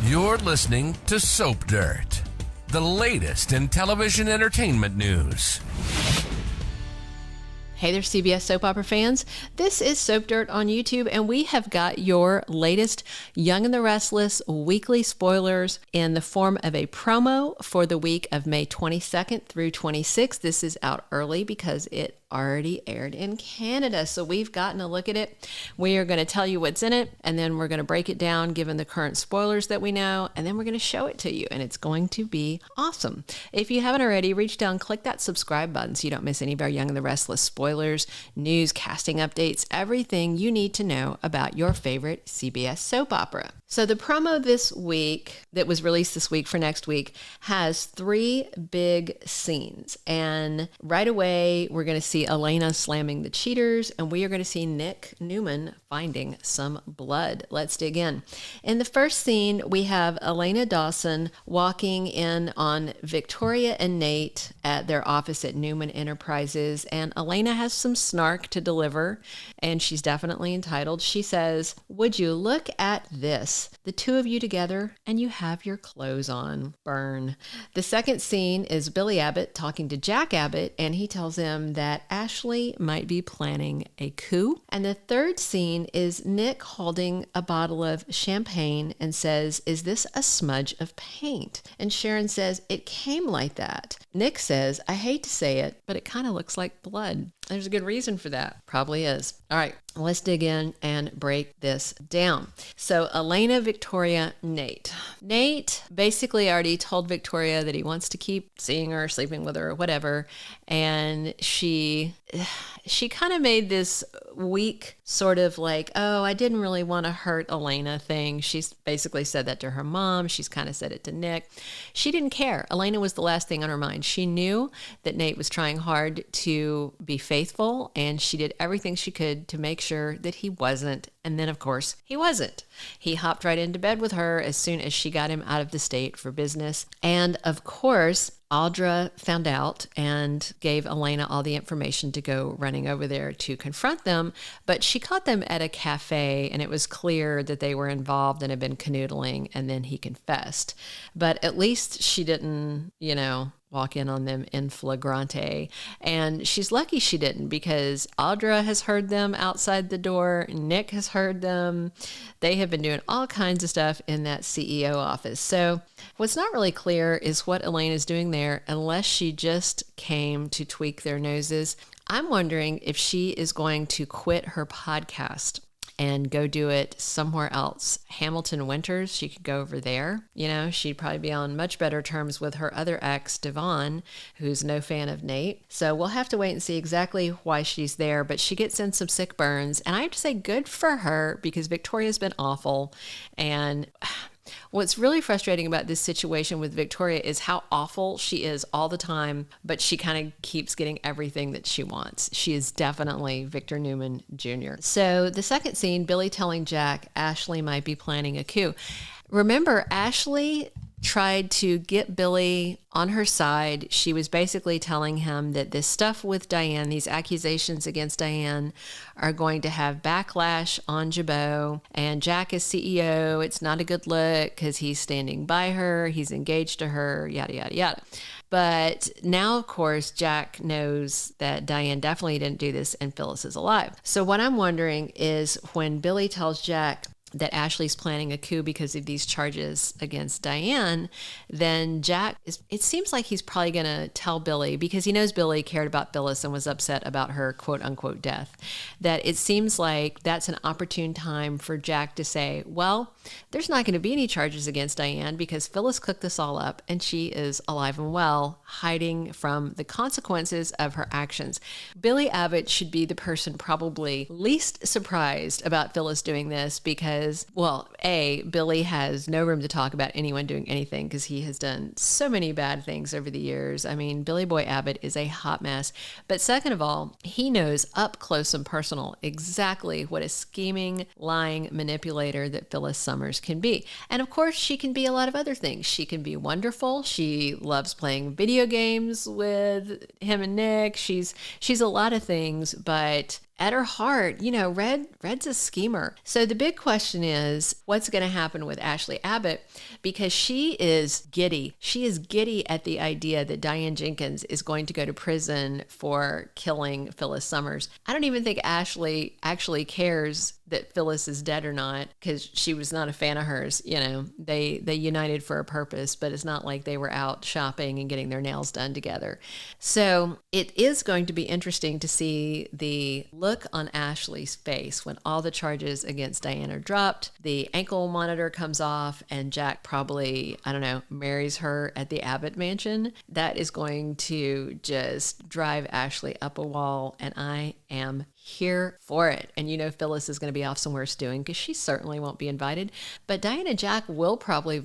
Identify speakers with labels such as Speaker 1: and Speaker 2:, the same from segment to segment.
Speaker 1: You're listening to Soap Dirt, the latest in television entertainment news.
Speaker 2: Hey there, CBS soap opera fans. This is Soap Dirt on YouTube, and we have got your latest Young and the Restless weekly spoilers in the form of a promo for the week of May 22nd through 26th. This is out early because it already aired in Canada, so we've gotten a look at it. We are going to tell you what's in it, and then we're going to break it down given the current spoilers that we know, and then we're going to show it to you, and it's going to be awesome. If you haven't already, reach down, click that subscribe button so you don't miss any of our Young and the Restless spoilers, news, casting updates, everything you need to know about your favorite CBS soap opera. So the promo this week that was released this week for next week has 3 big scenes. And right away, we're going to see Elena slamming the cheaters, and we are going to see Nick Newman finding some blood. Let's dig in. In the first scene, we have Elena Dawson walking in on Victoria and Nate at their office at Newman Enterprises. And Elena has some snark to deliver, and she's definitely entitled. She says, "Would you look at this? The two of you together, and you have your clothes on." Burn. The second scene is Billy Abbott talking to Jack Abbott, and he tells him that Ashley might be planning a coup. And the third scene is Nick holding a bottle of champagne and says, "Is this a smudge of paint?" And Sharon says, "It came like that." Nick says, "I hate to say it, but it kind of looks like blood." There's a good reason for that. Probably is. All right, let's dig in and break this down. So Elena, Victoria, Nate. Nate basically already told Victoria that he wants to keep seeing her, sleeping with her, or whatever. And she kind of made this weak sort of like, "Oh, I didn't really want to hurt Elena" thing. She's basically said that to her mom. She's kind of said it to Nick. She didn't care. Elena was the last thing on her mind. She knew that Nate was trying hard to be faithful, and she did everything she could to make sure that he wasn't. And then, of course, he wasn't. He hopped right into bed with her as soon as she got him out of the state for business. And, of course, Audra found out and gave Elena all the information to go running over there to confront them, but she caught them at a cafe, and it was clear that they were involved and had been canoodling, and then he confessed. But at least she didn't, walk in on them in flagrante. And she's lucky she didn't, because Audra has heard them outside the door. Nick has heard them. They have been doing all kinds of stuff in that CEO office. So what's not really clear is what Elaine is doing there, unless she just came to tweak their noses. I'm wondering if she is going to quit her podcast and go do it somewhere else. Hamilton Winters, she could go over there. She'd probably be on much better terms with her other ex, Devon, who's no fan of Nate. So we'll have to wait and see exactly why she's there, but she gets in some sick burns. And I have to say good for her, because Victoria's been awful. And what's really frustrating about this situation with Victoria is how awful she is all the time, but she kind of keeps getting everything that she wants. She is definitely Victor Newman Jr. So the second scene, Billy telling Jack Ashley might be planning a coup. Remember, Ashley tried to get Billy on her side. She was basically telling him that this stuff with Diane, these accusations against Diane, are going to have backlash on Jabot, and Jack is CEO. It's not a good look because he's standing by her. He's engaged to her, yada, yada, yada. But now, of course, Jack knows that Diane definitely didn't do this and Phyllis is alive. So what I'm wondering is, when Billy tells Jack that Ashley's planning a coup because of these charges against Diane, then Jack it seems like he's probably going to tell Billy, because he knows Billy cared about Phyllis and was upset about her quote unquote death, that it seems like that's an opportune time for Jack to say, well, there's not going to be any charges against Diane because Phyllis cooked this all up and she is alive and well, hiding from the consequences of her actions. Billy Abbott should be the person probably least surprised about Phyllis doing this, because, well, Billy has no room to talk about anyone doing anything because he has done so many bad things over the years. I mean, Billy Boy Abbott is a hot mess. But second of all, he knows up close and personal exactly what a scheming, lying manipulator that Phyllis Summers can be. And of course, she can be a lot of other things. She can be wonderful. She loves playing video games with him and Nick. She's a lot of things, but at her heart, Red's a schemer. So the big question is, what's going to happen with Ashley Abbott? Because she is giddy. She is giddy at the idea that Diane Jenkins is going to go to prison for killing Phyllis Summers. I don't even think Ashley actually cares that Phyllis is dead or not, because she was not a fan of hers. They united for a purpose, but it's not like they were out shopping and getting their nails done together. So it is going to be interesting to see the look on Ashley's face when all the charges against Diane are dropped, the ankle monitor comes off, and Jack probably, marries her at the Abbott mansion. That is going to just drive Ashley up a wall, and I am here for it. And Phyllis is going to be off somewhere stewing because she certainly won't be invited. But Diane and Jack will probably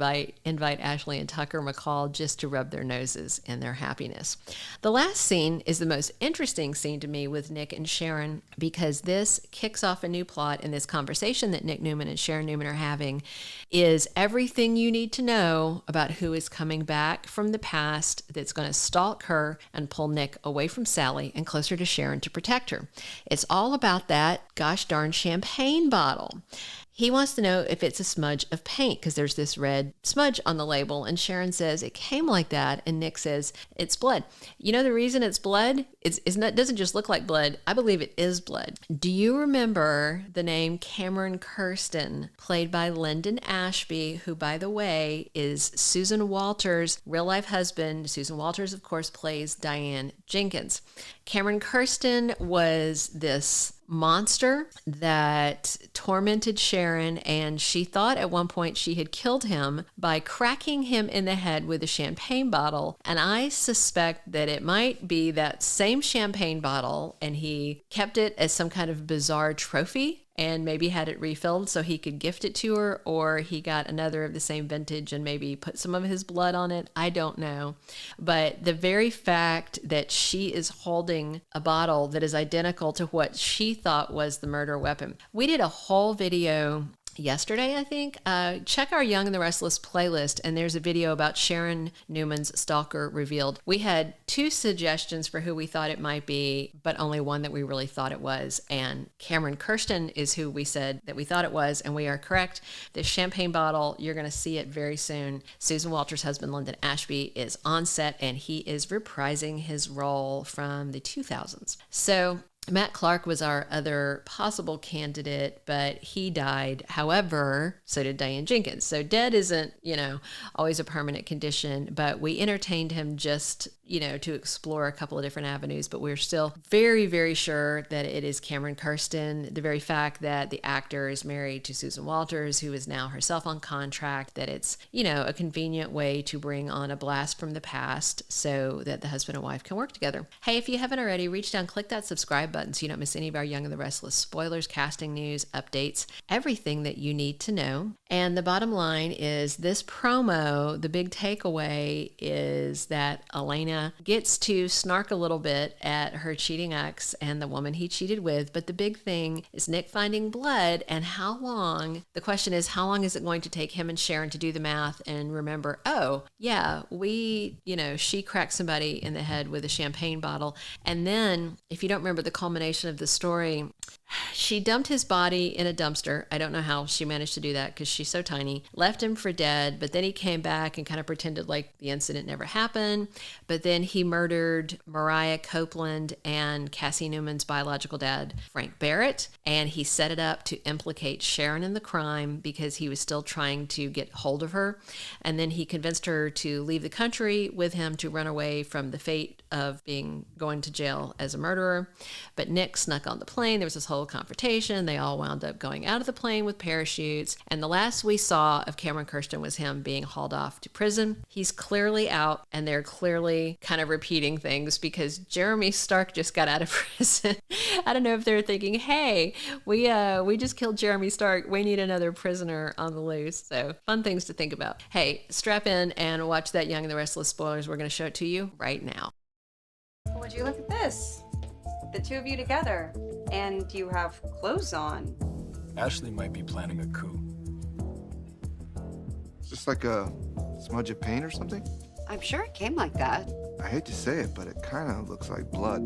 Speaker 2: invite Ashley and Tucker McCall just to rub their noses in their happiness. The last scene is the most interesting scene to me with Nick and Sharon, because this kicks off a new plot in this conversation that Nick Newman and Sharon Newman are having. Is everything you need to know about who is coming back from the past that's going to stalk her and pull Nick away from Sally and closer to Sharon to protect her. It's all about that gosh darn champagne bottle. He wants to know if it's a smudge of paint, because there's this red smudge on the label, and Sharon says it came like that, and Nick says it's blood. The reason it's blood it doesn't just look like blood. I believe it is blood. Do you remember the name Cameron Kirsten, played by Linden Ashby, who, by the way, is Susan Walters' real-life husband? Susan Walters, of course, plays Diane Jenkins. Cameron Kirsten was this monster that tormented Sharon, and she thought at one point she had killed him by cracking him in the head with a champagne bottle. And I suspect that it might be that same champagne bottle, and he kept it as some kind of bizarre trophy and maybe had it refilled so he could gift it to her, or he got another of the same vintage and maybe put some of his blood on it. I don't know. But the very fact that she is holding a bottle that is identical to what she thought was the murder weapon. We did a whole video yesterday, I think. Check our Young and the Restless playlist, and there's a video about Sharon Newman's stalker revealed. We had 2 suggestions for who we thought it might be, but only one that we really thought it was. And Cameron Kirsten is who we said that we thought it was, and we are correct. The champagne bottle, you're going to see it very soon. Susan Walters' husband, Linden Ashby, is on set, and he is reprising his role from the 2000s. So Matt Clark was our other possible candidate, but he died. However, so did Diane Jenkins. So dead isn't, always a permanent condition, but we entertained him just, to explore a couple of different avenues, but we're still very, very sure that it is Cameron Kirsten. The very fact that the actor is married to Susan Walters, who is now herself on contract, that it's, a convenient way to bring on a blast from the past so that the husband and wife can work together. Hey, if you haven't already, reach down, click that subscribe button so you don't miss any of our Young and the Restless spoilers, casting news, updates, everything that you need to know. And the bottom line is this promo, the big takeaway is that Elena gets to snark a little bit at her cheating ex and the woman he cheated with. But the big thing is Nick finding blood, and how long, the question is, how long is it going to take him and Sharon to do the math and remember, oh, yeah, she cracked somebody in the head with a champagne bottle. And then, if you don't remember the culmination of the story, she dumped his body in a dumpster. I don't know how she managed to do that because she's so tiny. Left him for dead, but then he came back and kind of pretended like the incident never happened. But then he murdered Mariah Copeland and Cassie Newman's biological dad, Frank Barrett, and he set it up to implicate Sharon in the crime because he was still trying to get hold of her. And then he convinced her to leave the country with him to run away from the fate of going to jail as a murderer. But Nick snuck on the plane. There was this whole confrontation. They all wound up going out of the plane with parachutes. And the last we saw of Cameron Kirsten was him being hauled off to prison. He's clearly out, and they're clearly kind of repeating things because Jeremy Stark just got out of prison. I don't know if they're thinking, hey, we just killed Jeremy Stark. We need another prisoner on the loose. So fun things to think about. Hey, strap in and watch that Young and the Restless spoilers. We're going to show it to you right now.
Speaker 3: Would you look at this? The 2 of you together, and you have clothes on.
Speaker 4: Ashley might be planning a coup.
Speaker 5: Is this like a smudge of paint or something?
Speaker 3: I'm sure it came like that.
Speaker 5: I hate to say it, but it kind of looks like blood.